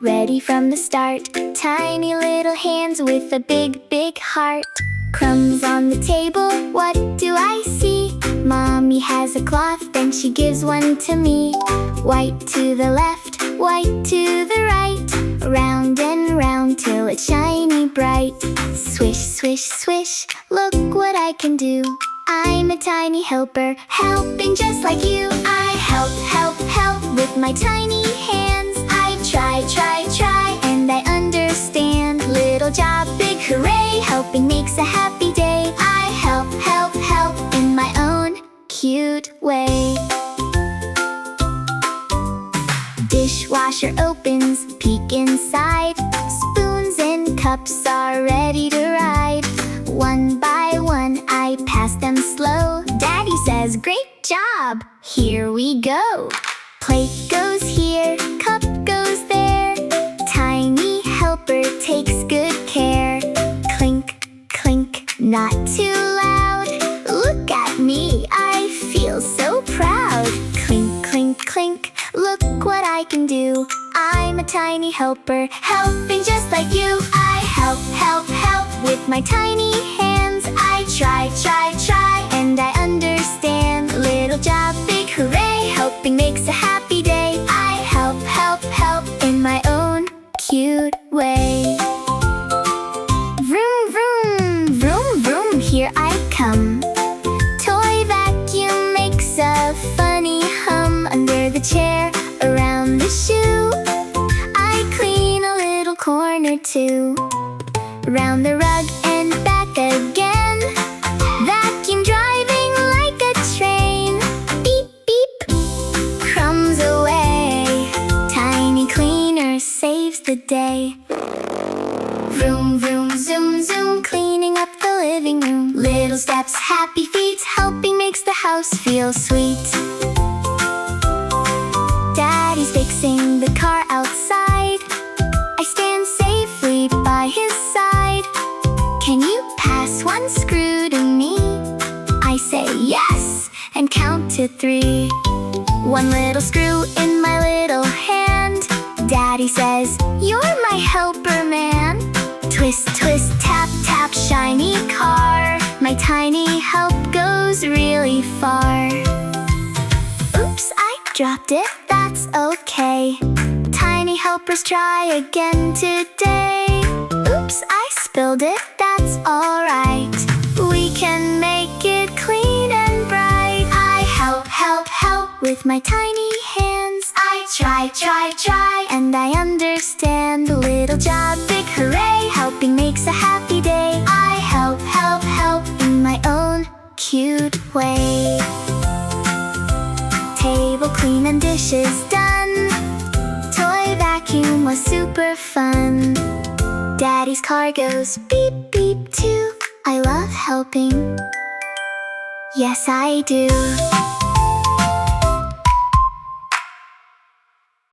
ready from the start. Tiny little hands with a big, big heart. Crumbs on the table, what do I see? Mommy has a cloth, then she gives one to me. White to the left, white to the right, round and round till it's shiny bright. Swish, swish, swish, look what I can do. I'm a tiny helper, helping just like you. I help, help, help with my tiny hands. I try, try, try, and I understand. Little job, big hooray, helping makes a happy day. I help, help, help in my own cute way. Dishwasher opens, peek inside. Spoons and cups are ready to ride. One by one, I pass them slow. Daddy says, great job, here we go. Plate goes here, cup goes there. Tiny helper takes good care. Clink, clink, not too loud. Look at me, I feel so proud. Clink, clink, clink, look what I can do. I'm a tiny helper, helping just like you. I help, help, help with my tiny hands. I try, try, try, and I understand. Little job, big hooray, helping makes a happy day. I help, help, help in my own cute way. Vroom, vroom, vroom, vroom, here I come. Toy vacuum makes a funny hum. Under the chair, around the shoe, I clean a little corner too. Round the rug and back again, vacuum driving like a train. Beep, beep, crumbs away. Tiny cleaner saves the day. Vroom, vroom, zoom, zoom, cleaning up the living room. Little steps, happy feet, helping makes the house feel sweet. Daddy's fixing the car outside. I stand safely by his side. Can you pass one screw to me? I say yes, and count to 3. One little screw in my little hand. Daddy says, you're my helper, man. Twist, twist, tap, tap, shiny car. My tiny help goes really far. Oops, I dropped it, that's okay. Tiny helpers try again today. Oops, I spilled it, that's alright. We can make it clean and bright. I help, help, help with my tiny hands. I try, try, try, and I understand. Little job, big hooray, helping makes a happy day. I help, help, help in my own cute way. Table clean and dishes done. Toy vacuum was super fun. Daddy's car goes beep, beep too. I love helping. Yes, I do.